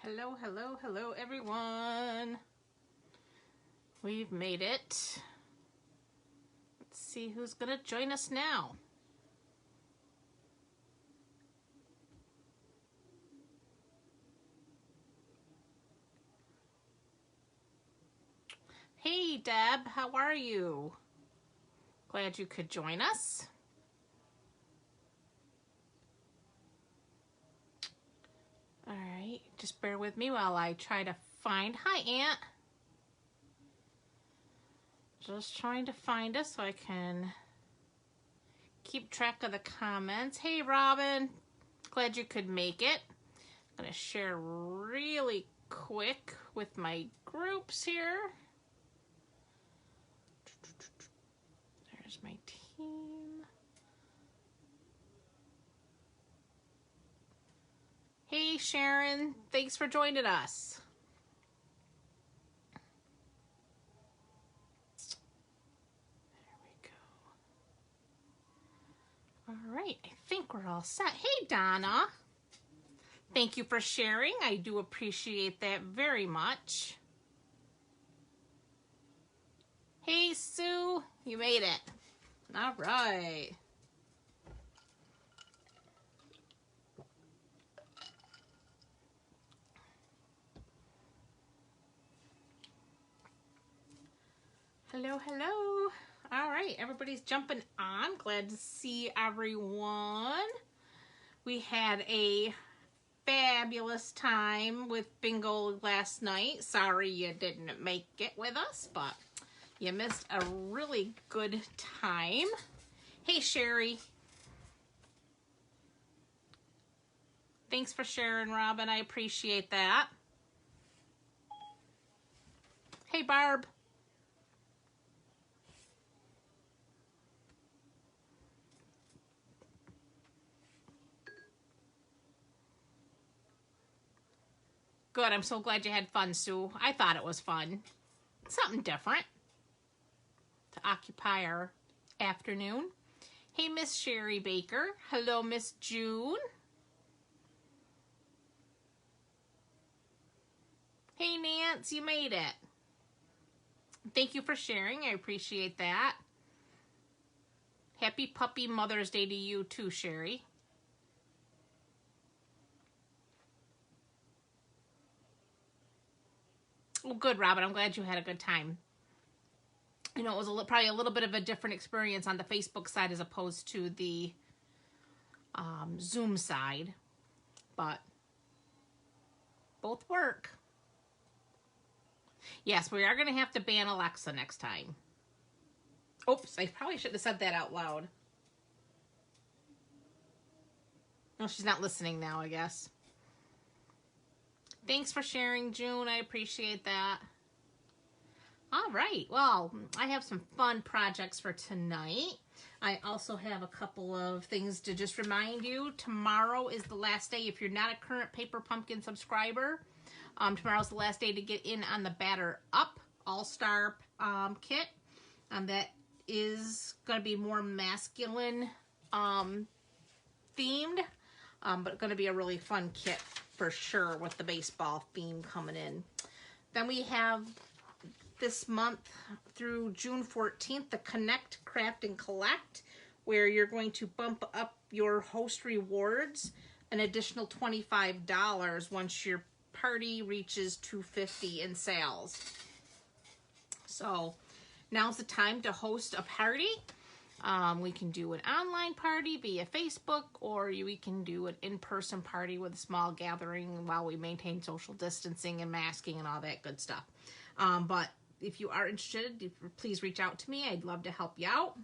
Hello, hello, hello, everyone. We've made it. Let's see who's going to join us now. Hey, Deb, how are you? Glad you could join us. All right, just bear with me while I try to find... Hi, Aunt. Just trying to find us so I can keep track of the comments. Hey, Robin. Glad you could make it. I'm going to share really quick with my groups here. There's my team. Hey, Sharon. Thanks for joining us. All right, I think we're all set. Hey, Donna. Thank you for sharing. I do appreciate that very much. Hey, Sue. You made it. All right. Hello, hello. All right, everybody's jumping on. Glad to see everyone. We had a fabulous time with bingo last night. Sorry you didn't make it with us, but you missed a really good time. Hey, Sherry. Thanks for sharing, Robin. I appreciate that. Hey, Barb. Good, I'm so glad you had fun, Sue. I thought it was fun. Something different to occupy our afternoon. Hey, Miss Sherry Baker. Hello, Miss June. Hey, Nance, you made it. Thank you for sharing. I appreciate that. Happy Puppy Mother's Day to you too, Sherry. Well, good, Robin. I'm glad you had a good time. You know, it was probably a little bit of a different experience on the Facebook side as opposed to the Zoom side, but both work. Yes, we are going to have to ban Alexa next time. Oops, I probably shouldn't have said that out loud. No, she's not listening now, I guess. Thanks for sharing, June. I appreciate that. All right. Well, I have some fun projects for tonight. I also have a couple of things to just remind you. Tomorrow is the last day. If you're not a current Paper Pumpkin subscriber, tomorrow's the last day to get in on the Batter Up All-Star kit. That is going to be more masculine themed, but going to be a really fun kit for sure with the baseball theme coming in. Then we have this month through June 14th, the Connect, Craft, and Collect, where you're going to bump up your host rewards an additional $25 once your party reaches $250 in sales. So now's the time to host a party. We can do an online party via Facebook, or we can do an in-person party with a small gathering while we maintain social distancing and masking and all that good stuff. But if you are interested, please reach out to me. I'd love to help you out.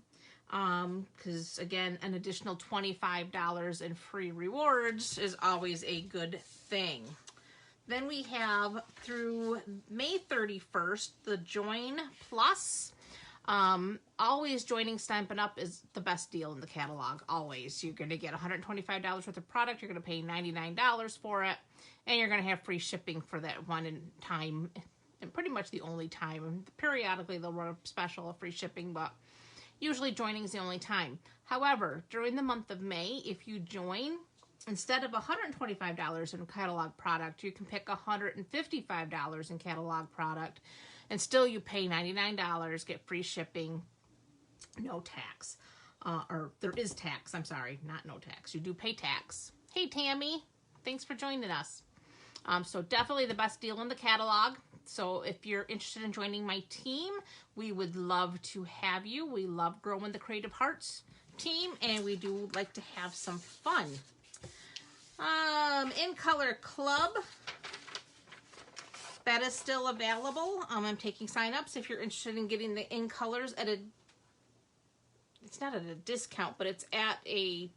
Because again, an additional $25 in free rewards is always a good thing. Then we have through May 31st, the Join Plus. Always joining Stampin' Up is the best deal in the catalog. Always. You're going to get $125 worth of product. You're going to pay $99 for it. And you're going to have free shipping for that one time. And pretty much the only time. Periodically they'll run a special of free shipping, but usually joining is the only time. However, during the month of May, if you join, instead of $125 in catalog product, you can pick $155 in catalog product, and still you pay $99, get free shipping, no tax. Or there is tax, I'm sorry, not no tax. You do pay tax. Hey, Tammy, thanks for joining us. So definitely the best deal in the catalog. So if you're interested in joining my team, we would love to have you. We love growing the Creative Hearts team, and we do like to have some fun. In Color Club, that is still available. I'm taking sign-ups if you're interested in getting the In Colors at a, it's not at a discount, but it's at a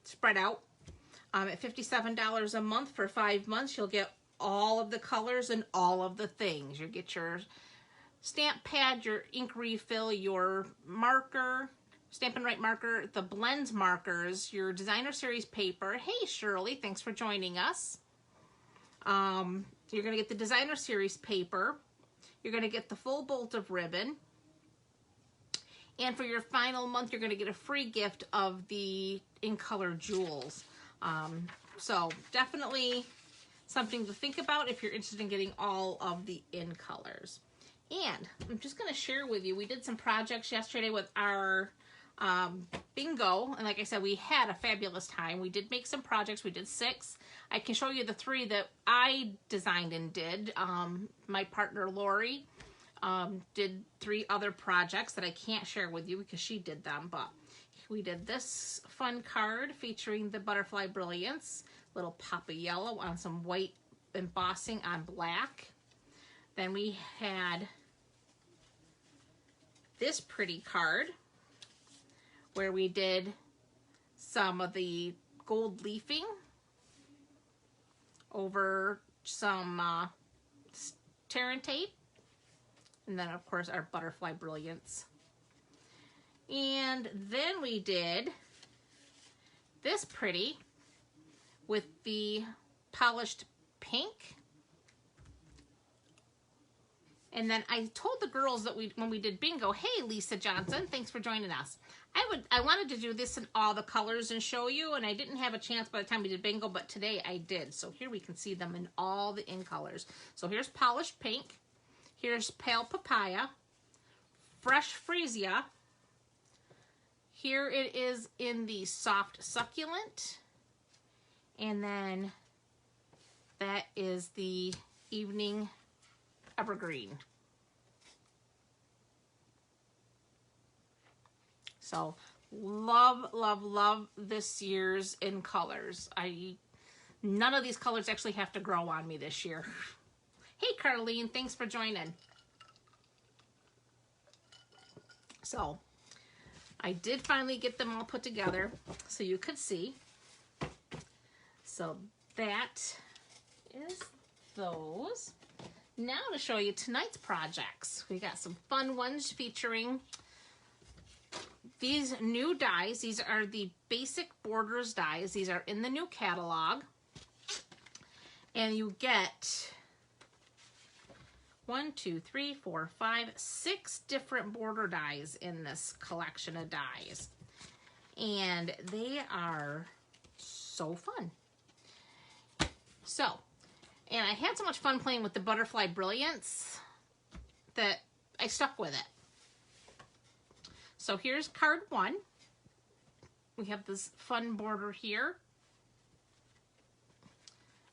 spread out. At $57 a month for 5 months, you'll get all of the colors and all of the things. You'll get your stamp pad, your ink refill, your marker, Stampin' Up marker, the blends markers, your designer series paper. Hey, Shirley, thanks for joining us. You're going to get the designer series paper. You're going to get the full bolt of ribbon. And for your final month, you're going to get a free gift of the In Color jewels. So definitely something to think about if you're interested in getting all of the In Colors. And I'm just going to share with you, we did some projects yesterday with our bingo, and like I said, we had a fabulous time. We did make some projects. We did 6. I can show you the 3 that I designed and did. My partner Lori did 3 other projects that I can't share with you because she did them, but we did this fun card featuring the Butterfly Brilliance, little pop of yellow on some white embossing on black. Then we had this pretty card where we did some of the gold leafing over some tear and tape. And then, of course, our Butterfly Brilliance. And then we did this pretty with the polished pink. And then I told the girls that when we did bingo, hey, Lisa Johnson, thanks for joining us. I wanted to do this in all the colors and show you, and I didn't have a chance by the time we did bingo, but today I did. So here we can see them in all the In Colors. So here's polished pink. Here's pale papaya, fresh freesia. Here it is in the soft succulent. And then that is the evening evergreen. So love, love, love this year's In Colors. None of these colors actually have to grow on me this year. Hey, Carlene, thanks for joining. So I did finally get them all put together so you could see. So that is those. Now to show you tonight's projects. We got some fun ones featuring these new dies. These are the basic borders dies. These are in the new catalog. And you get 1, 2, 3, 4, 5, 6 different border dies in this collection of dies. And they are so fun. So, and I had so much fun playing with the Butterfly Brilliance that I stuck with it. So here's card 1. We have this fun border here.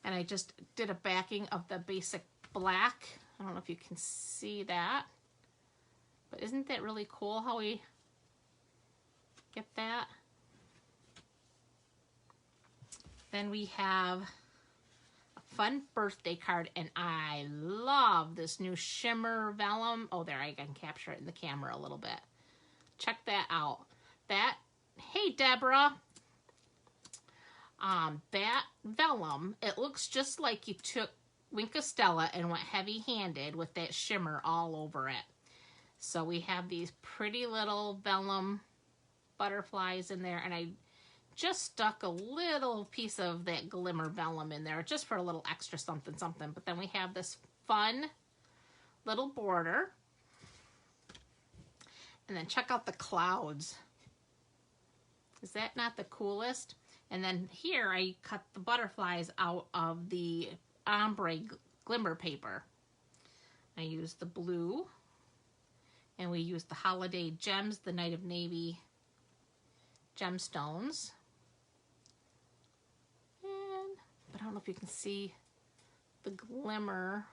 And I just did a backing of the basic black. I don't know if you can see that. But isn't that really cool how we get that? Then we have a fun birthday card, and I love this new shimmer vellum. Oh, there, I can capture it in the camera a little bit. Check that out. That, hey, Deborah. That vellum, it looks just like you took Wink of Stella and went heavy-handed with that shimmer all over it. So we have these pretty little vellum butterflies in there, and I just stuck a little piece of that glimmer vellum in there just for a little extra something something. But then we have this fun little border. And then check out the clouds. Is that not the coolest? And then here I cut the butterflies out of the ombre glimmer paper. I used the blue, and we used the Holiday Gems, the Night of Navy gemstones. But I don't know if you can see the glimmer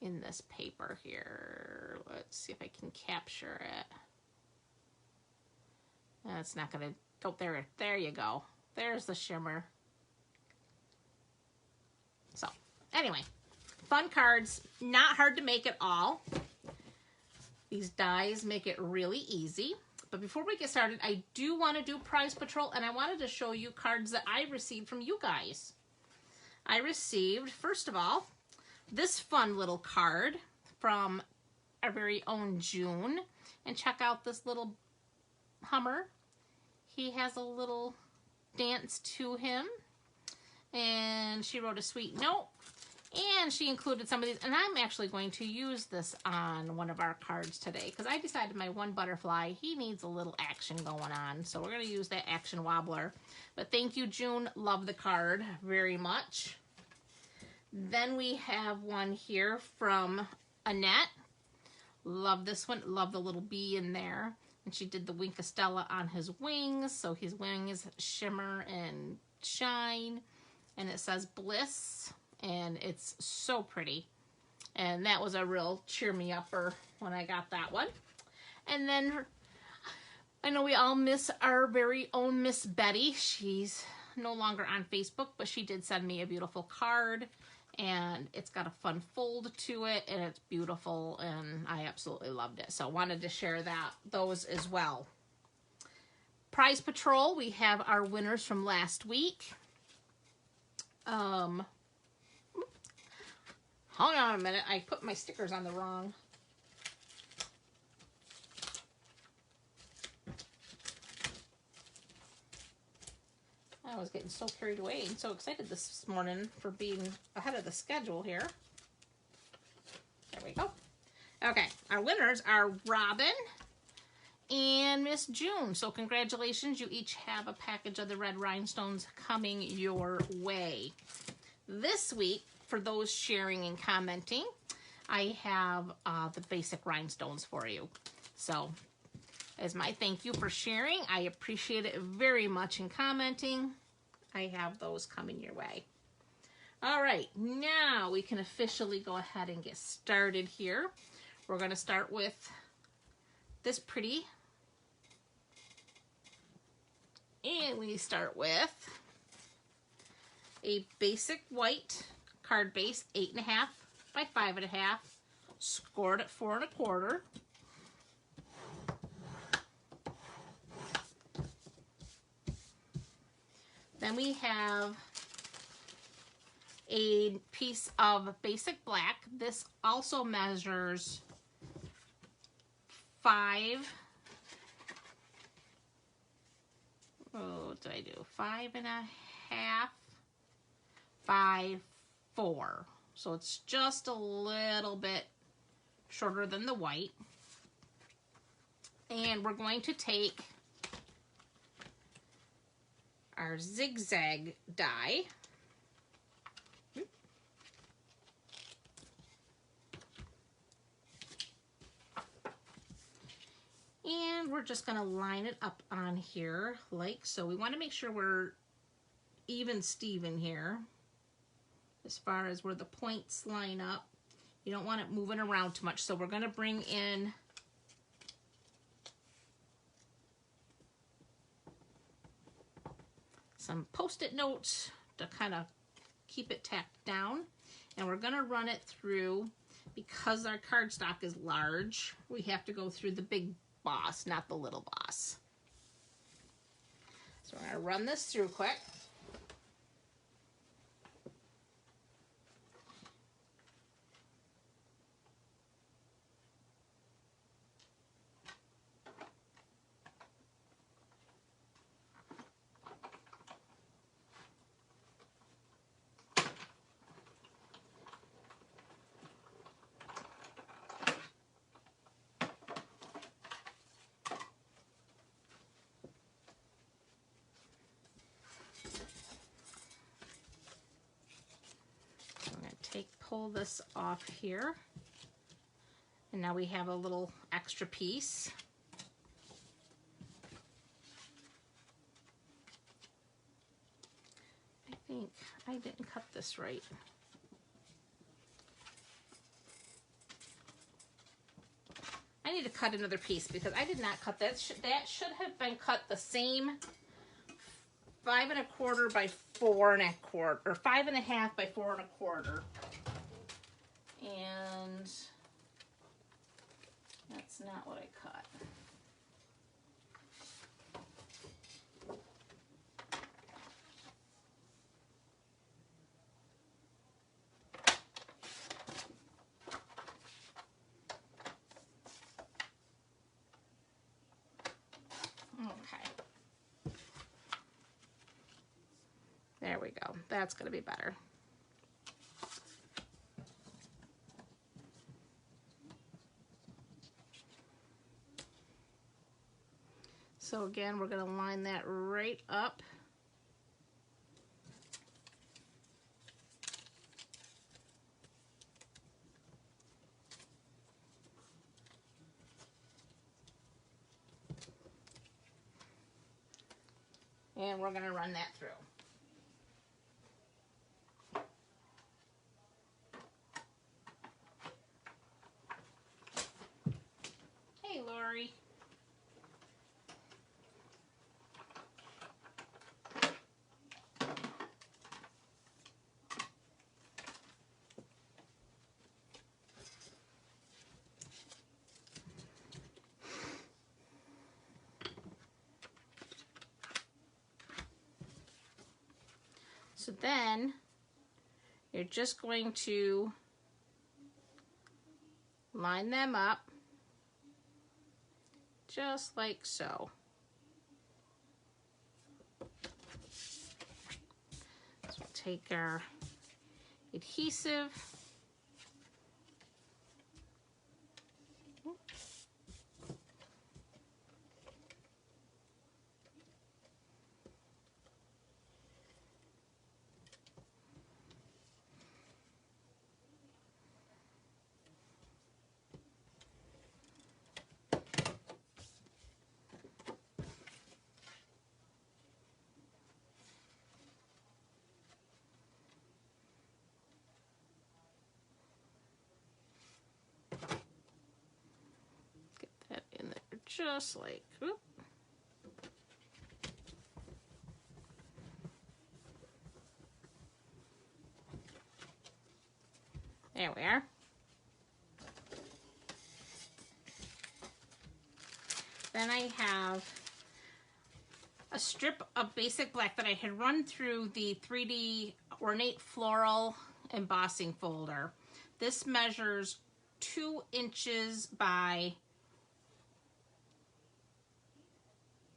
in this paper here. Let's see if I can capture it. It's not gonna, oh, there you go. There's the shimmer. So, anyway, fun cards, not hard to make at all. These dies make it really easy. But before we get started, I do want to do Prize Patrol, and I wanted to show you cards that I received from you guys. I received, first of all, this fun little card from our very own June. And check out this little Hummer. He has a little dance to him. And she wrote a sweet note. And she included some of these. And I'm actually going to use this on one of our cards today. Because I decided my one butterfly, he needs a little action going on. So we're going to use that action wobbler. But thank you, June. Love the card very much. Then we have one here from Annette. Love this one. Love the little bee in there. And she did the Wink of Stella on his wings. So his wings shimmer and shine. And it says Bliss. And it's so pretty. And that was a real cheer me upper when I got that one. And then I know we all miss our very own Miss Betty. She's no longer on Facebook, but she did send me a beautiful card. And it's got a fun fold to it, and it's beautiful, and I absolutely loved it. So wanted to share those as well. Prize Patrol, we have our winners from last week. Hold on a minute, I put my stickers on the wrong. I was getting so carried away and so excited this morning for being ahead of the schedule here. There we go. Okay, our winners are Robin and Miss June. So congratulations, you each have a package of the red rhinestones coming your way. This week, for those sharing and commenting, I have the basic rhinestones for you. So as my thank you for sharing, I appreciate it very much in commenting. I have those coming your way. All right, now we can officially go ahead and get started here. We're going to start with this pretty. And we start with a basic white card base, 8.5 by 5.5, scored at 4 1/4. Then we have a piece of basic black. This also measures 5. What did I do? 5.5 by 4. So it's just a little bit shorter than the white. And we're going to take our zigzag die. And we're just going to line it up on here like so. We want to make sure we're even Steven here as far as where the points line up. You don't want it moving around too much. So we're going to bring in some Post-it notes to kind of keep it tacked down. And we're going to run it through, because our cardstock is large, we have to go through the big boss, not the little boss. So we're going to run this through quick. pull this off here. And now we have a little extra piece. I think I didn't cut this right. I need to cut another piece because I did not cut that. That should have been cut the same 5 1/4 by 4 1/4, or 5 1/2 by 4 1/4. And that's not what I cut. Okay. There we go. That's going to be better. So again, we're going to line that right up. And we're going to run that through. Hey, Lori. So then you're just going to line them up just like so. So we'll take our adhesive. Just like, whoop. There we are. Then I have a strip of basic black that I had run through the 3D Ornate Floral embossing folder. This measures 2 inches by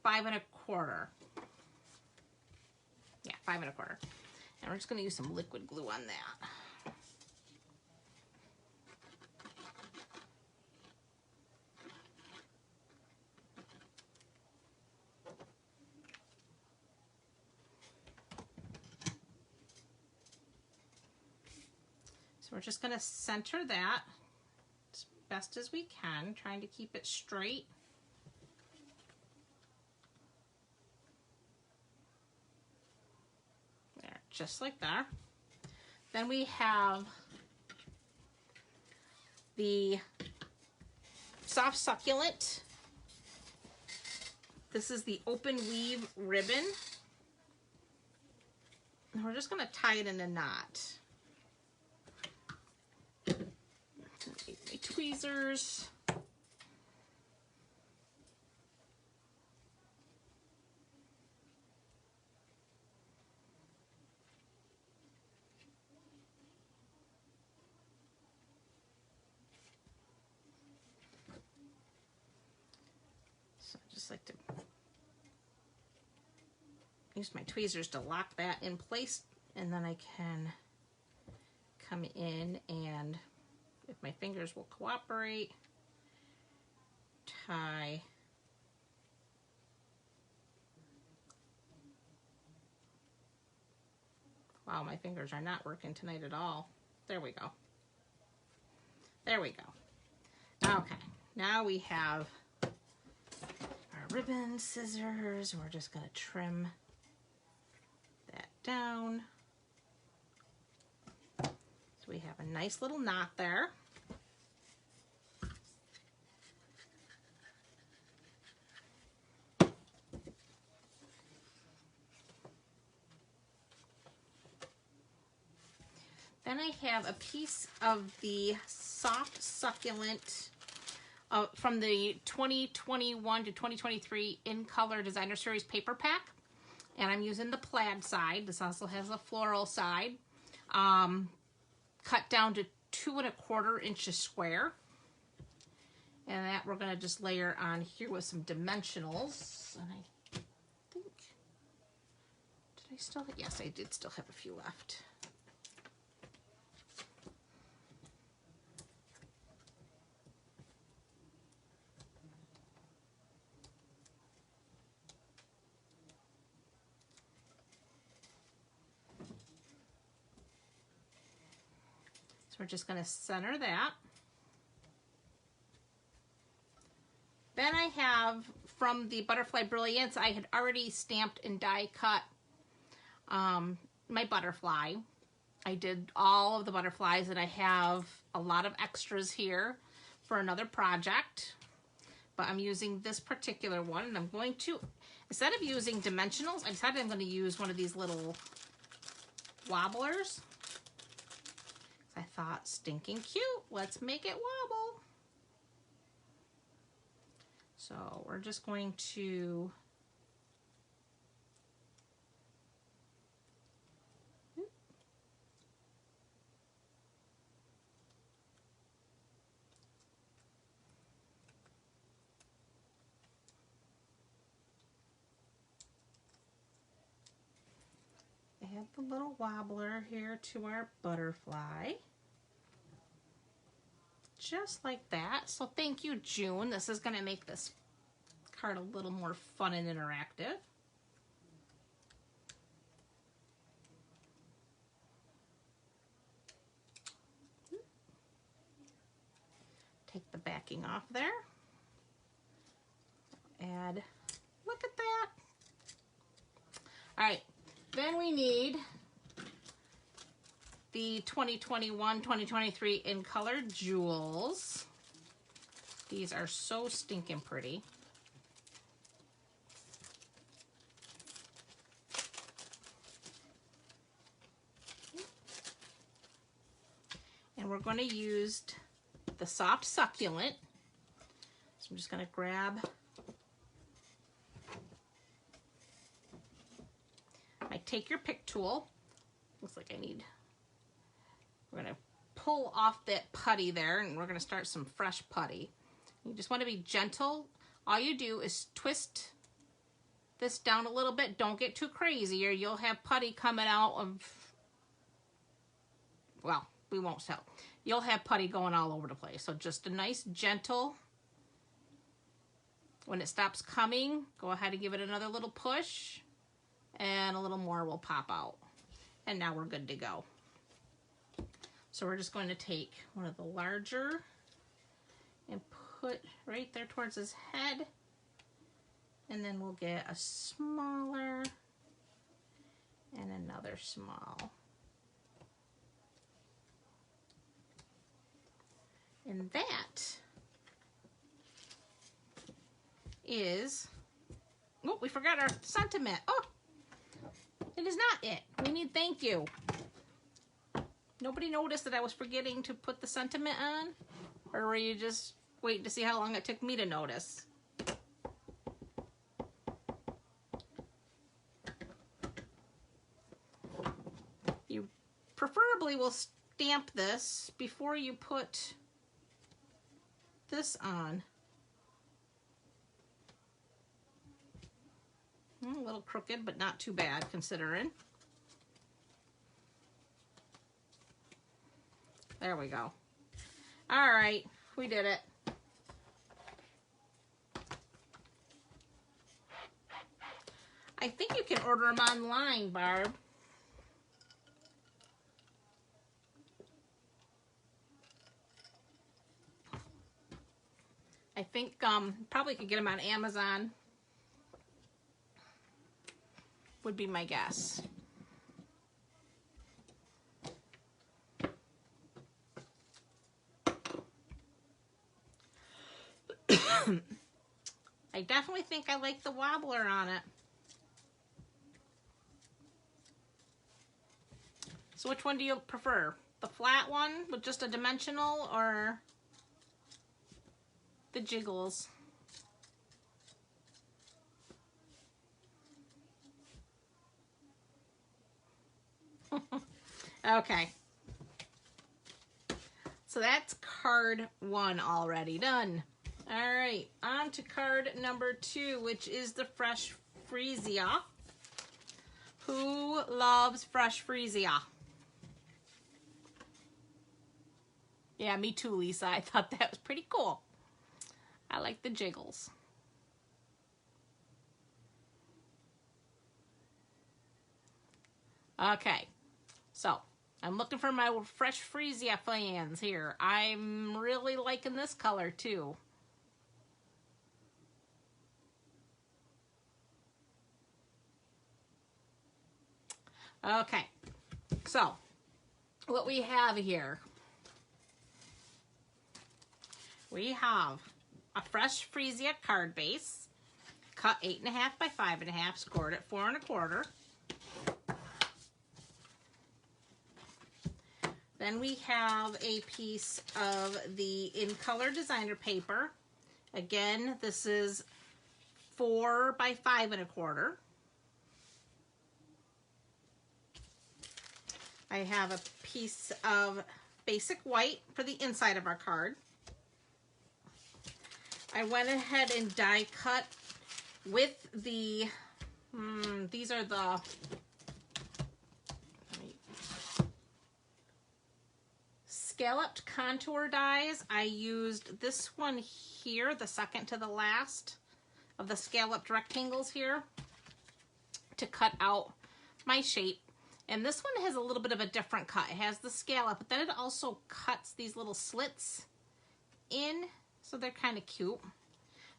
5 1/4. Yeah, 5 1/4. And we're just going to use some liquid glue on that. So we're just going to center that as best as we can, trying to keep it straight. Just like that. Then we have the soft succulent. This is the open weave ribbon. And we're just going to tie it in a knot. My tweezers. Like to use my tweezers to lock that in place, and then I can come in and, if my fingers will cooperate, tie wow, my fingers are not working tonight at all. There we go. There we go. Okay, now we have our ribbon, scissors, and we're just going to trim that down. So we have a nice little knot there. Then I have a piece of the soft succulent from the 2021 to 2023 In Color Designer Series paper pack. And I'm using the plaid side. This also has a floral side. Cut down to 2 1/4 inches square. And that we're going to just layer on here with some dimensionals. And I think, did I still, yes, I did still have a few left. So we're just going to center that. Then I have from the Butterfly Brilliance, I had already stamped and die cut my butterfly. I did all of the butterflies, and I have a lot of extras here for another project. But I'm using this particular one, and I'm going to, instead of using dimensionals, I decided I'm going to use one of these little wobblers. I thought, stinking cute, let's make it wobble. So we're just going to add the little wobbler here to our butterfly. Just like that. So thank you, June. This is going to make this card a little more fun and interactive. Take the backing off there. Add, look at that. All right, then we need the 2021-2023 In Color Jewels. These are so stinking pretty. And we're going to use the soft succulent. So I'm just going to grab my take your pick tool. Looks like I need, we're going to pull off that putty there, and we're going to start some fresh putty. You just want to be gentle. All you do is twist this down a little bit. Don't get too crazy or you'll have putty coming out of, well, we won't tell. You'll have putty going all over the place. So just a nice gentle, when it stops coming, go ahead and give it another little push, and a little more will pop out. And now we're good to go. So we're just going to take one of the larger and put right there towards his head. And then we'll get a smaller and another small. And that is, oh, we forgot our sentiment. Oh, it is not it. We need thank you. Nobody noticed that I was forgetting to put the sentiment on? Or were you just waiting to see how long it took me to notice? You preferably will stamp this before you put this on. A little crooked, but not too bad considering. There we go. All right, we did it. I think you can order them online, Barb. I think probably could get them on Amazon. Would be my guess. I definitely think I like the wobbler on it. So which one do you prefer? The flat one with just a dimensional or the jiggles? Okay. So that's card 1 already done. All right, on to card number 2, which is the Fresh Freesia. Who loves Fresh Freesia? Yeah, me too, Lisa. I thought that was pretty cool. I like the jiggles. Okay, so I'm looking for my Fresh Freesia fans here. I'm really liking this color too. Okay, so what we have here, we have a Fresh Freesia card base, cut 8.5 by 5.5, scored at 4 1/4. Then we have a piece of the In Color designer paper. Again, this is 4 by 5 1/4. I have a piece of basic white for the inside of our card. I went ahead and die cut with the, these are the, Scalloped contour dies. I used this one here, the second to the last of the scalloped rectangles here, to cut out my shape. And this one has a little bit of a different cut. It has the scallop, but then it also cuts these little slits in, so they're kind of cute.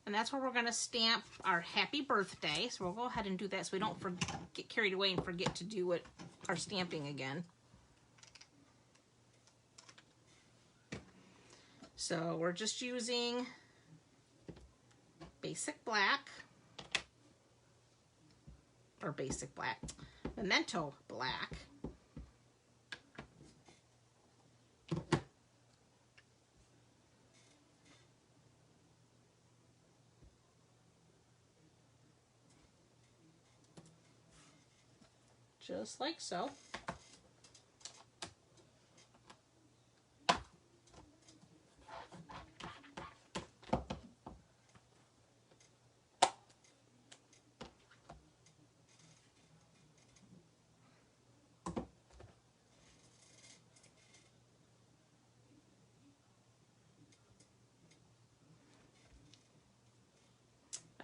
And that's where we're going to stamp our happy birthday. So we'll go ahead and do that so we don't get carried away and forget to do our stamping again. So we're just using basic black, or basic black, Memento black. Just like so.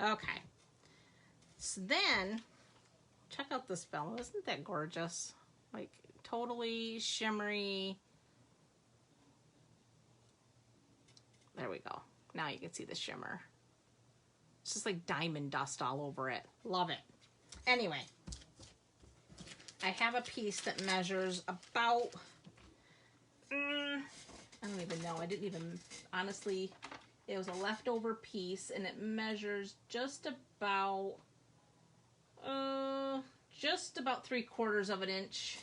Okay, so then check out this fellow. Isn't that gorgeous? Like totally shimmery. There we go. Now you can see the shimmer. It's just like diamond dust all over it. Love it. Anyway, I have a piece that measures about, I don't even know. I didn't even, honestly, it was a leftover piece, and it measures just about 3/4 of an inch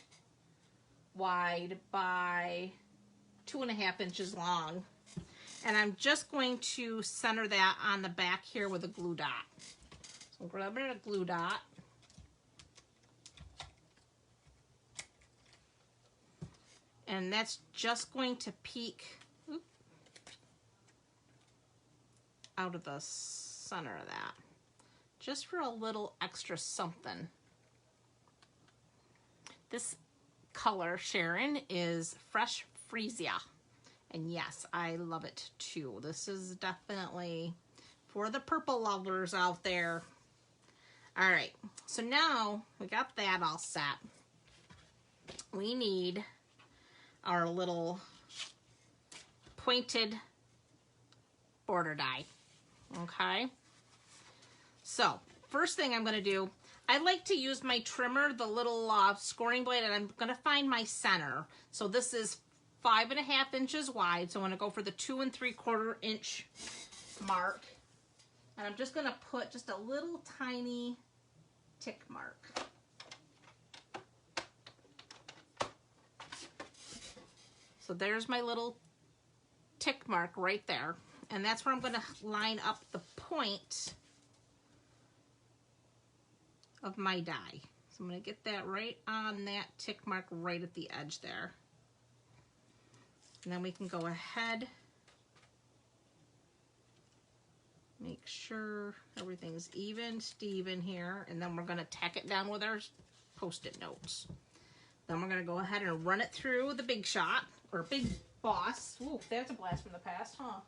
wide by 2.5 inches long. And I'm just going to center that on the back here with a glue dot. So I'm grabbing a glue dot. And that's just going to peek out of the center of that, just for a little extra something. This color, Sharon, is Fresh Freesia, and yes, I love it too. This is definitely for the purple lovers out there. All right, so now we got that all set. We need our little pointed border die. Okay. So first thing I'm going to do, I like to use my trimmer, the little scoring blade, and I'm going to find my center. So this is 5.5 inches wide. So I'm going to go for the 2 3/4 inch mark. And I'm just going to put just a little tiny tick mark. So there's my little tick mark right there. And that's where I'm going to line up the point of my die. So I'm going to get that right on that tick mark right at the edge there. And then we can go ahead, make sure everything's even, Steven here, and then we're going to tack it down with our Post-it notes. Then we're going to go ahead and run it through the Big Shot, or Big Boss. Ooh, that's a blast from the past, huh?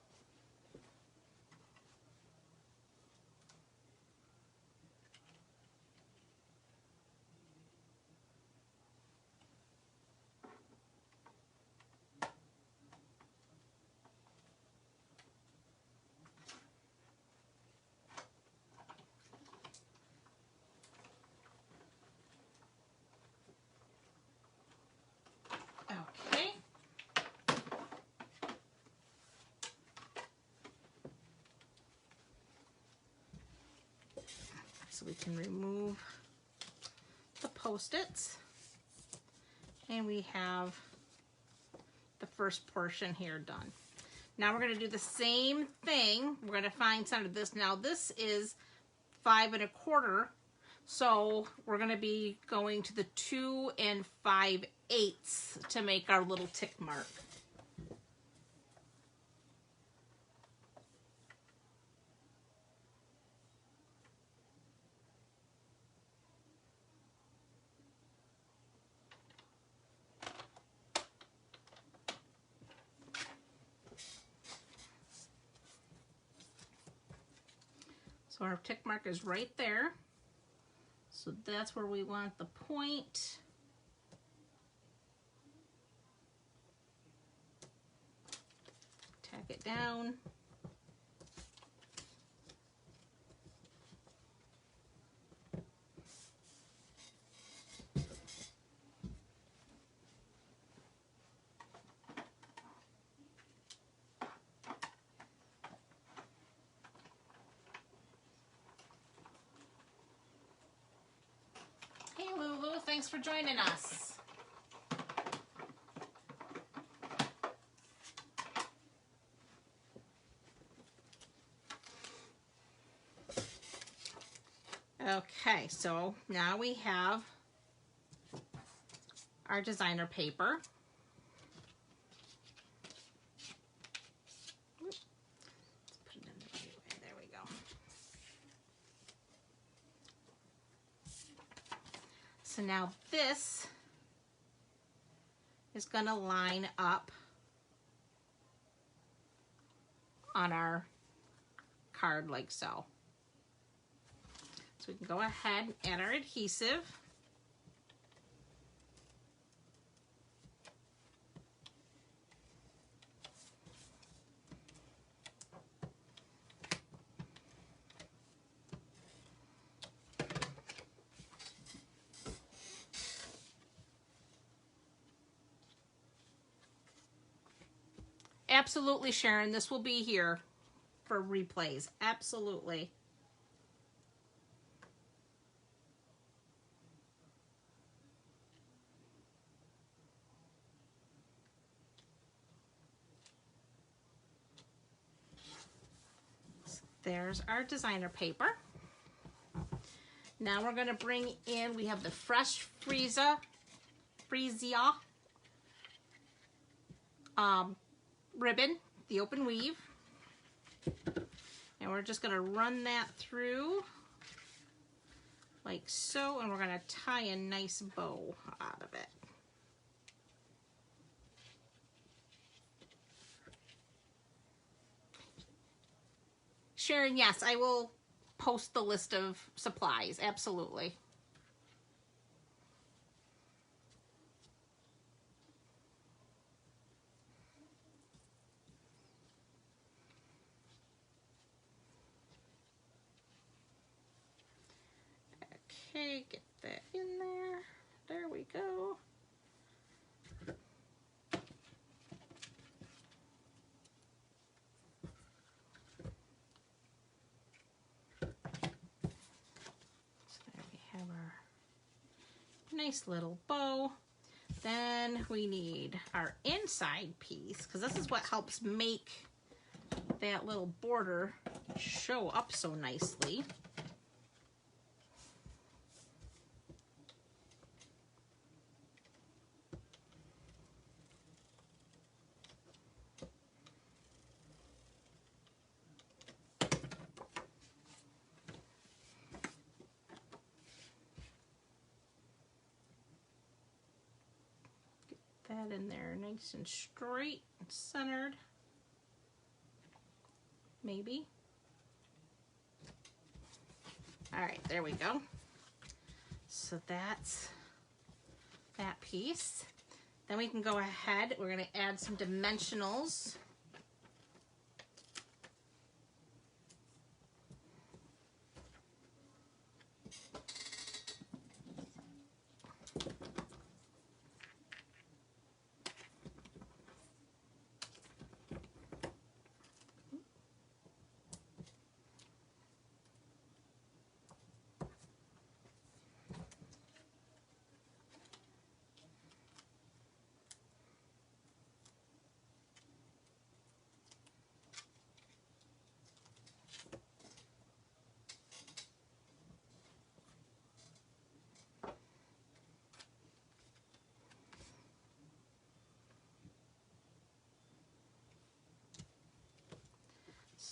Okay. So we can remove the Post-its. And we have the first portion here done. Now we're going to do the same thing. We're going to find center this. Now this is 5 1/4. So we're going to be going to the 2 5/8 to make our little tick mark. So our tick mark is right there. So that's where we want the point. Tack it down. Hey Lulu, thanks for joining us. Okay, so now we have our designer paper. Let's put it in the right way. There we go. So now this is going to line up on our card like so. So we can go ahead and add our adhesive. Absolutely, Sharon. This will be here for replays. Absolutely. There's our designer paper. Now we're going to bring in, we have the Fresh Freesia ribbon, the open weave. And we're just going to run that through like so, and we're going to tie a nice bow out of it. Sharon, yes, I will post the list of supplies, absolutely. Okay, get that in there. There we go. So there we have our nice little bow. Then we need our inside piece, because this is what helps make that little border show up so nicely. That in there nice and straight and centered. Maybe. All right, there we go. So that's that piece. Then we can go ahead, we're gonna add some dimensionals.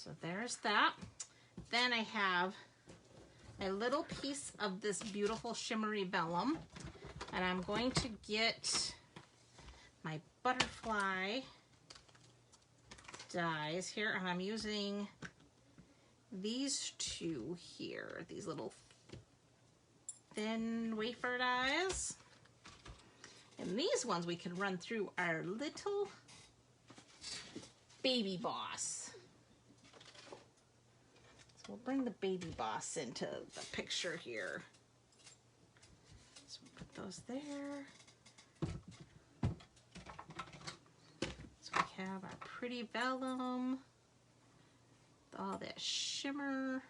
So there's that. Then I have a little piece of this beautiful shimmery vellum, and I'm going to get my butterfly dies here, and I'm using these two here, these little thin wafer dies. And these ones we can run through our little baby boss. So we'll bring the baby boss into the picture here. So we'll put those there. So we have our pretty vellum with all that shimmer.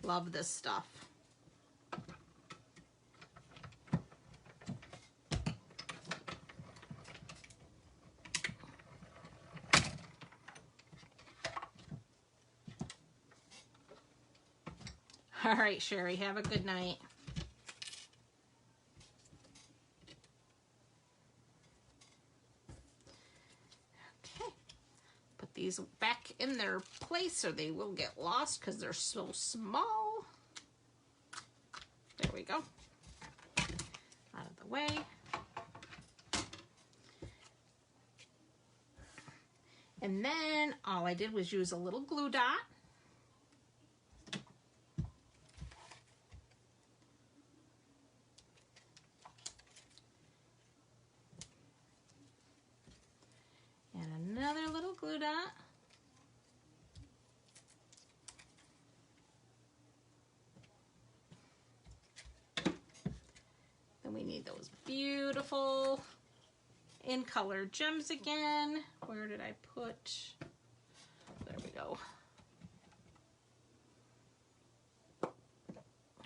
Love this stuff. All right, Sherry, have a good night. Okay, put these back in their place or they will get lost because they're so small. There we go. Out of the way. And then all I did was use a little glue dot. Another little glue dot. Then we need those beautiful in color gems again. Where did I put? There we go.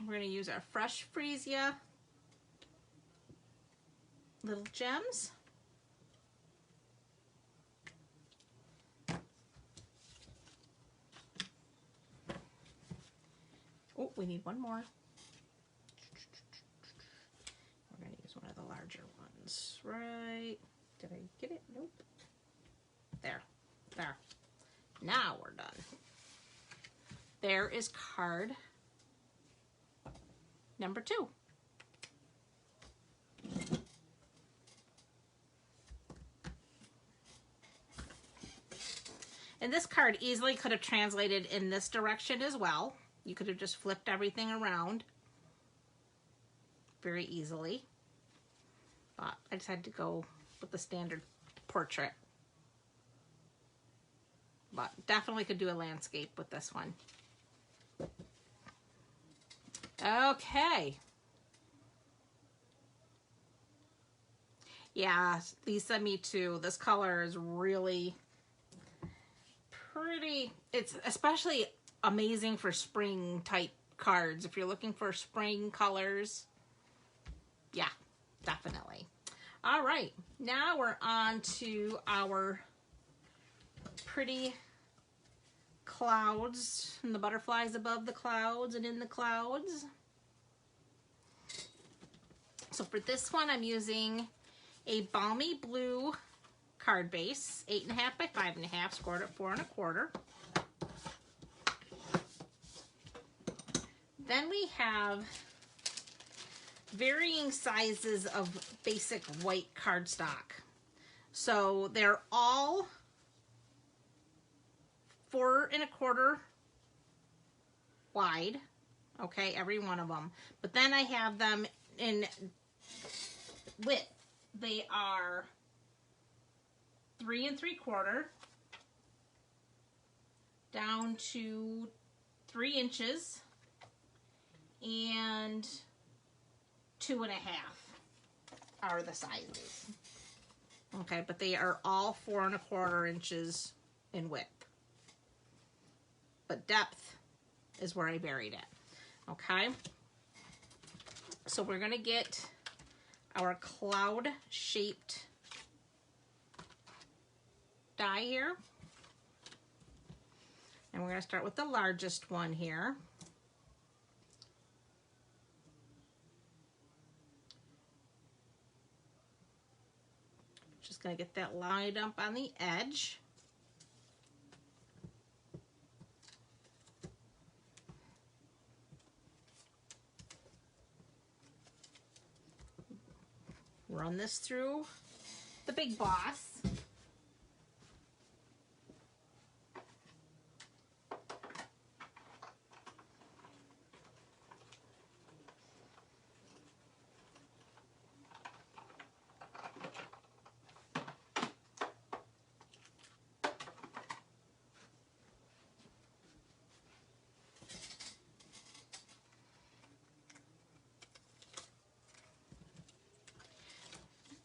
We're going to use our fresh freesia little gems. Oh, we need one more. We're going to use one of the larger ones, right? Did I get it? Nope. There. There. Now we're done. There is card number 2. And this card easily could have translated in this direction as well. You could have just flipped everything around very easily. But I decided to go with the standard portrait. But definitely could do a landscape with this one. Okay. Yeah, Lisa, me too. This color is really pretty. It's especially amazing for spring type cards. If you're looking for spring colors, yeah, definitely. All right, now we're on to our pretty clouds and the butterflies above the clouds and in the clouds. So for this one, I'm using a balmy blue card base, 8.5 by 5.5, scored at 4 1/4. Then we have varying sizes of basic white cardstock. So they're all 4 1/4 wide, okay, every one of them. But then I have them in width. They are 3 3/4 down to 3 inches and 2 1/2 are the sizes. Okay, but they are all 4 1/4 inches in width. But depth is where I buried it. Okay, so we're gonna get our cloud shaped die here, and we're gonna start with the largest one here. Just gonna get that lined up on the edge. Run this through the Big Boss.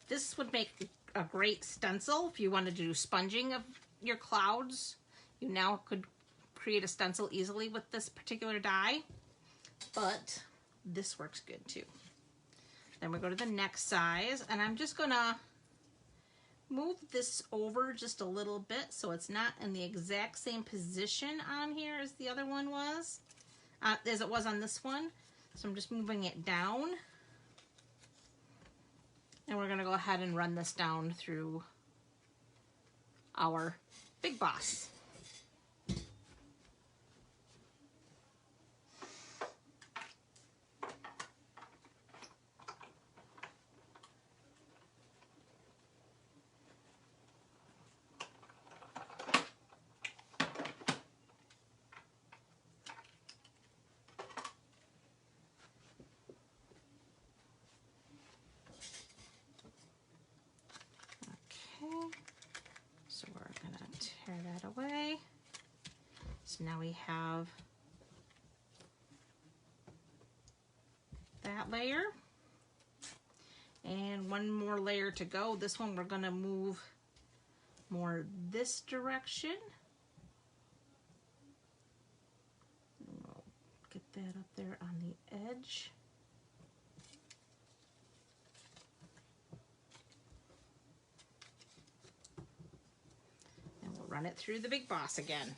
This would make a great stencil if you wanted to do sponging of your clouds. You now could create a stencil easily with this particular die, but this works good too. Then we go to the next size, and I'm just gonna move this over just a little bit so it's not in the exact same position on here as the other one was, as it was on this one. So I'm just moving it down. And we're gonna go ahead and run this down through our Big Boss. So we're gonna tear that away. So now we have that layer. And one more layer to go. This one we're gonna move more this direction. We'll get that up there on the edge. Run it through the Big Boss again.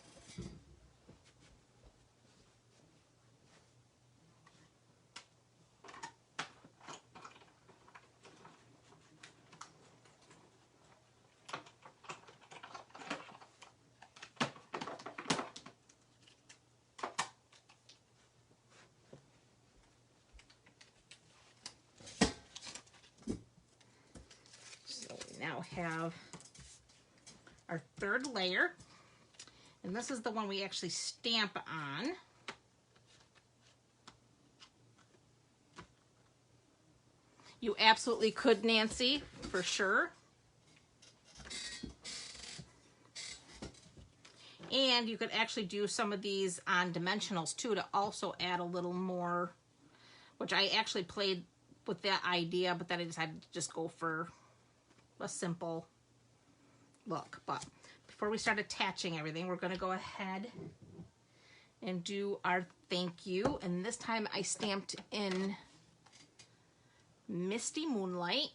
So we now have our third layer, and this is the one we actually stamp on. You absolutely could, Nancy, for sure. And you could actually do some of these on dimensionals too to also add a little more which I actually played with that idea, but then I decided to just go for a simple look. But before we start attaching everything, we're going to go ahead and do our thank you. And this time I stamped in Misty Moonlight.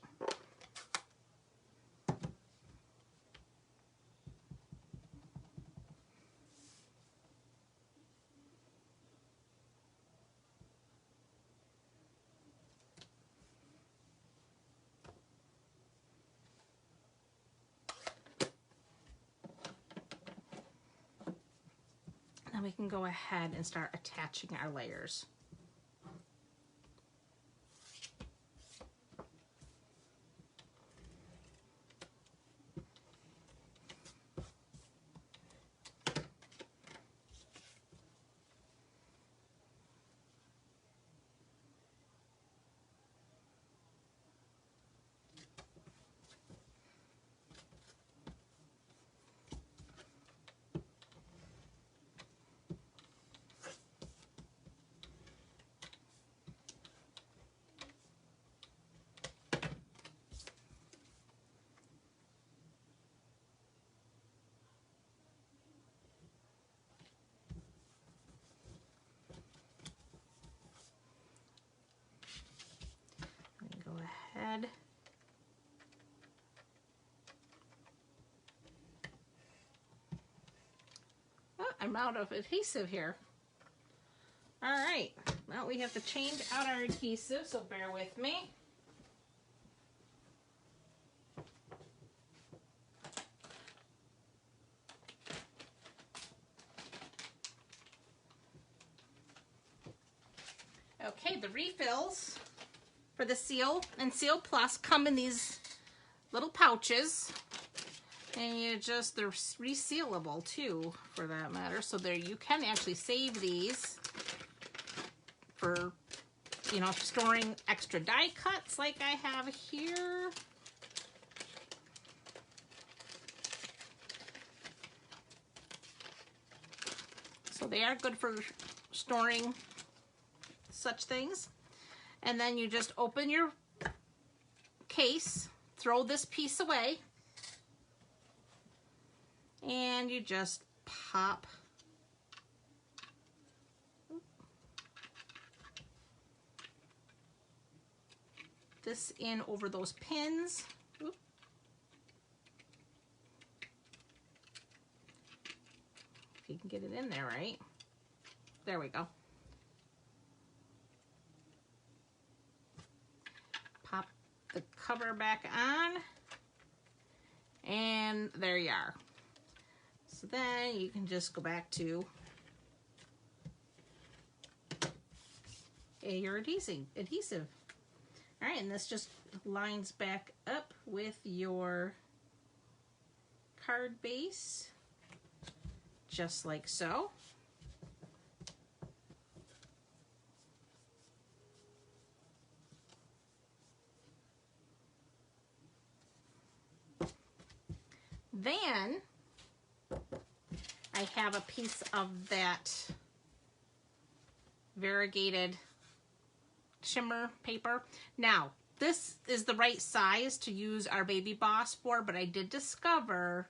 Now we can go ahead and start attaching our layers. Ahead. Oh, I'm out of adhesive here. All right, well, we have to change out our adhesive, so bear with me. Okay, the refills for the Seal and Seal Plus come in these little pouches, and they're resealable too, for that matter. So there, you can actually save these for, you know, storing extra die cuts like I have here. So they are good for storing such things. And then you just open your case, throw this piece away, and you just pop this in over those pins. Oop. If you can get it in there right. There we go. Pop the cover back on, and there you are. So then you can just go back to your adhesive. All right, and this just lines back up with your card base, just like so. Then I have a piece of that variegated shimmer paper. Now, this is the right size to use our Baby Boss for, but I did discover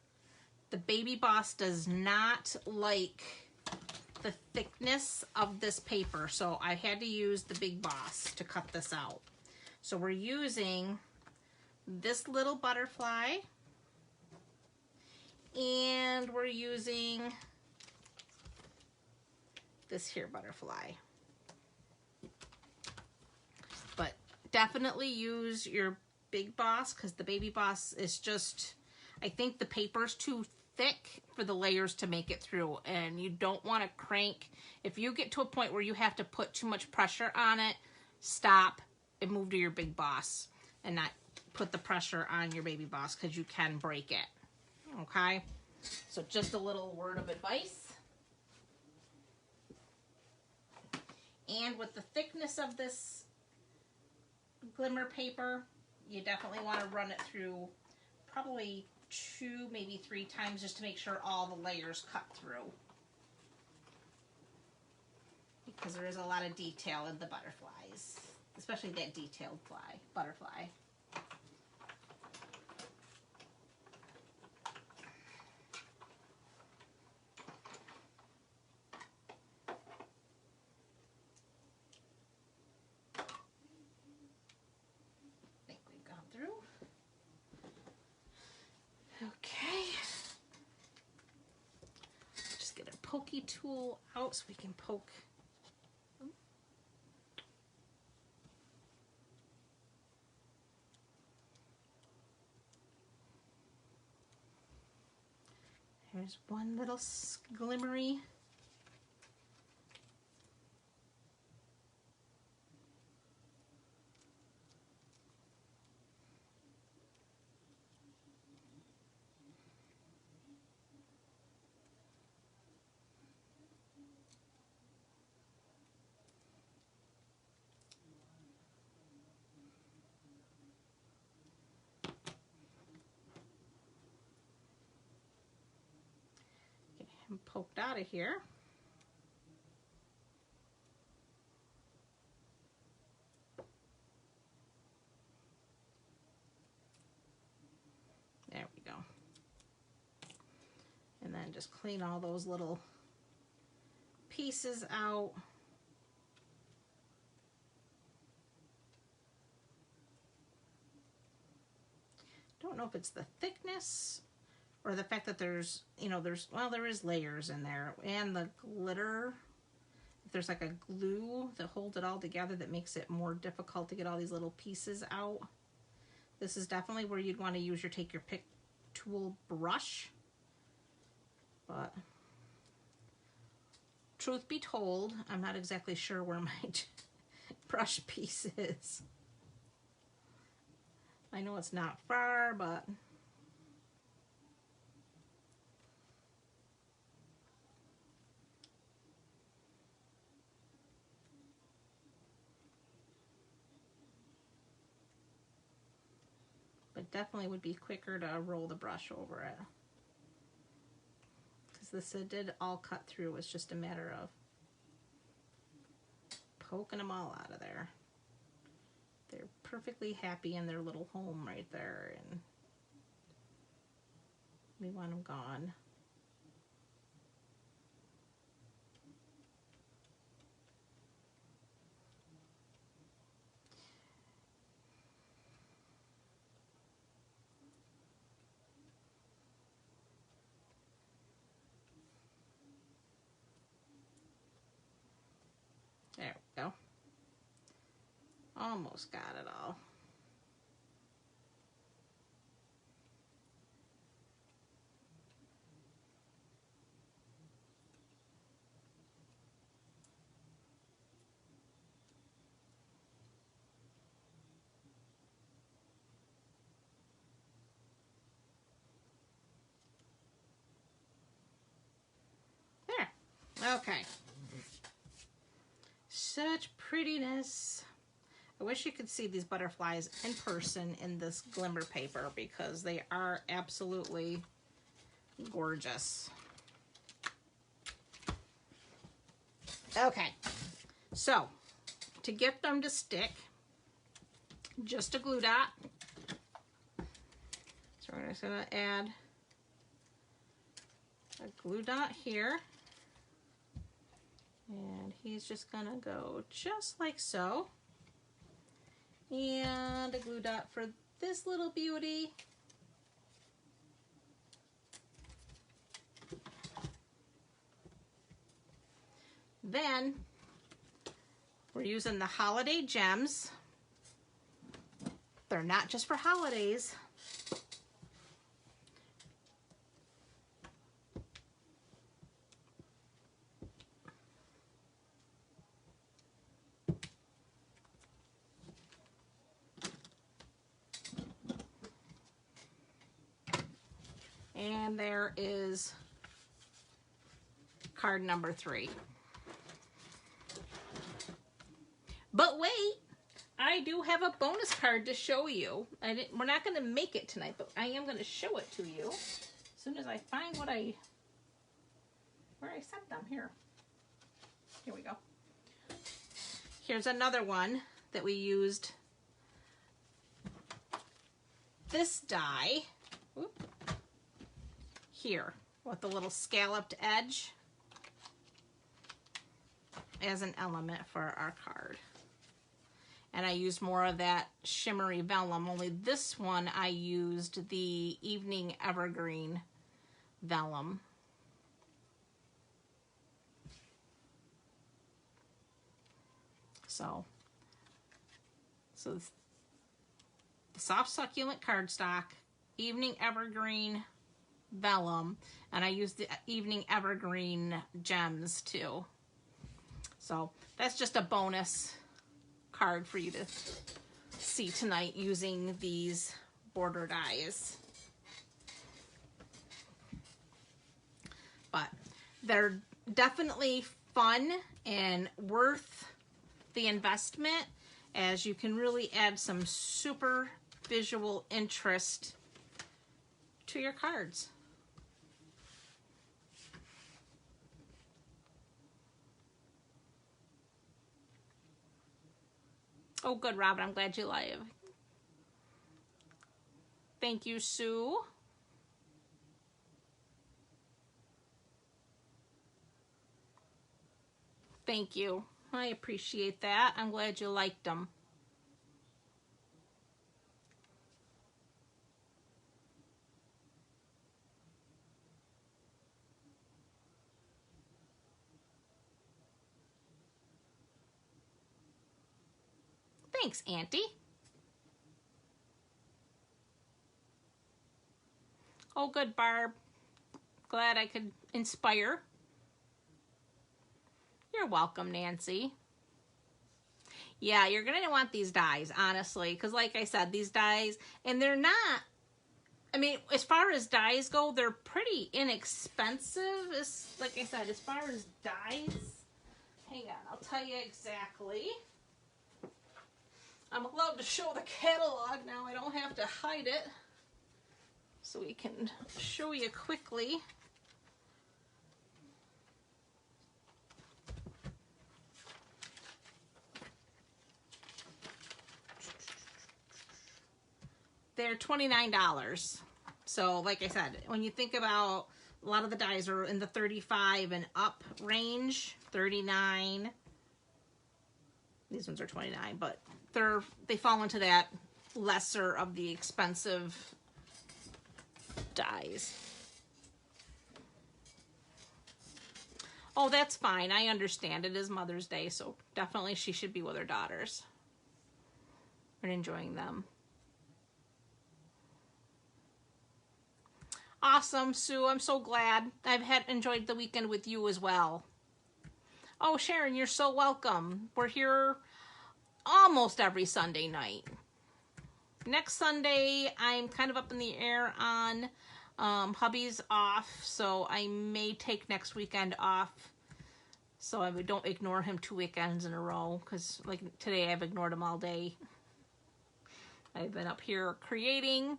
the Baby Boss does not like the thickness of this paper, so I had to use the Big Boss to cut this out. So we're using this little butterfly, and we're using this here butterfly. But definitely use your Big Boss, because the Baby Boss is just, I think the paper's too thick for the layers to make it through, and you don't want to crank. If you get to a point where you have to put too much pressure on it, stop and move to your Big Boss and not put the pressure on your Baby Boss, because you can break it. Okay, so just a little word of advice. And with the thickness of this glimmer paper, you definitely want to run it through probably 2, maybe 3 times, just to make sure all the layers cut through, because there is a lot of detail in the butterflies. flies, especially that detailed butterfly. I think we've gone through. Okay. Just get a pokey tool out so we can poke. There's one little glimmery. Poked out of here. There we go. And then just clean all those little pieces out. Don't know if it's the thickness or the fact that there's, you know, there is layers in there, and the glitter. If there's like a glue that holds it all together that makes it more difficult to get all these little pieces out. This is definitely where you'd want to use your take your pick tool brush. But truth be told, I'm not exactly sure where my brush piece is. I know it's not far, but definitely would be quicker to roll the brush over it. Because this did all cut through. It's just a matter of poking them all out of there. They're perfectly happy in their little home right there, and we want them gone. There we go. Almost got it all. There. Okay. Such prettiness. I wish you could see these butterflies in person in this glimmer paper, because they are absolutely gorgeous. Okay, so to get them to stick, just a glue dot. So we're just gonna add a glue dot here. And he's just gonna go just like so. And a glue dot for this little beauty. Then we're using the holiday gems. They're not just for holidays. And there is card number 3. But wait, I do have a bonus card to show you. We're not going to make it tonight, but I am going to show it to you as soon as I find where I set them. Here we go. Here's another one that we used. This die, here, with the little scalloped edge as an element for our card. And I used more of that shimmery vellum, only this one I used the Evening Evergreen vellum. So the soft succulent cardstock, Evening Evergreen vellum, and I used the Evening Evergreen gems too. So that's just a bonus card for you to see tonight using these border dies. But they're definitely fun and worth the investment, as you can really add some super visual interest to your cards. Oh, good, Robin. I'm glad you live. Thank you, Sue. Thank you. I appreciate that. I'm glad you liked them. Thanks, Auntie. Oh, good, Barb. Glad I could inspire. You're welcome, Nancy. Yeah, you're going to want these dies, honestly, because like I said, these dies, and they're not, I mean, as far as dies go, they're pretty inexpensive. Like I said, as far as dies, hang on, I'll tell you exactly. I'm allowed to show the catalog now. I don't have to hide it. So we can show you quickly. They're $29. So like I said, when you think about a lot of the dies are in the 35 and up range, 39. These ones are 29, but they fall into that lesser of the expensive dies. Oh, that's fine. I understand. It is Mother's Day, so definitely she should be with her daughters and enjoying them. Awesome, Sue. I'm so glad. I've enjoyed the weekend with you as well. Oh, Sharon, you're so welcome. We're here almost every Sunday night. Next Sunday, I'm kind of up in the air on hubby's off, so I may take next weekend off. So I don't ignore him 2 weekends in a row, because like today I've ignored him all day. I've been up here creating,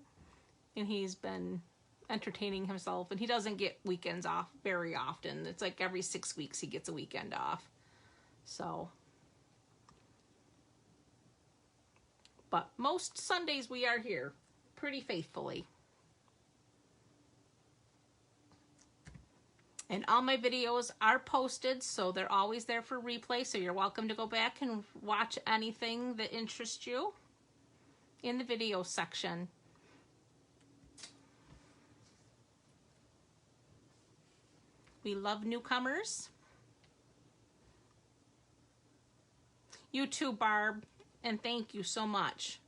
and he's been entertaining himself, and he doesn't get weekends off very often. It's like every 6 weeks he gets a weekend off. So, but most Sundays we are here pretty faithfully. And all my videos are posted, so they're always there for replay, so you're welcome to go back and watch anything that interests you in the video section. We love newcomers. You too, Barb, and thank you so much.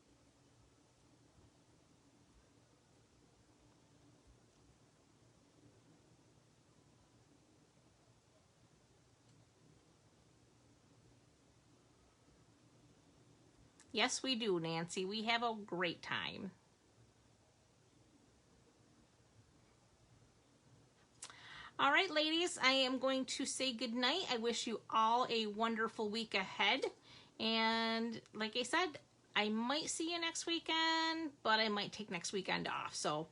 Yes, we do, Nancy. We have a great time. All right, ladies, I am going to say goodnight. I wish you all a wonderful week ahead. And like I said, I might see you next weekend, but I might take next weekend off. So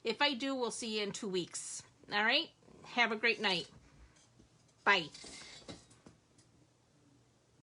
if I do, we'll see you in 2 weeks. All right? Have a great night. Bye.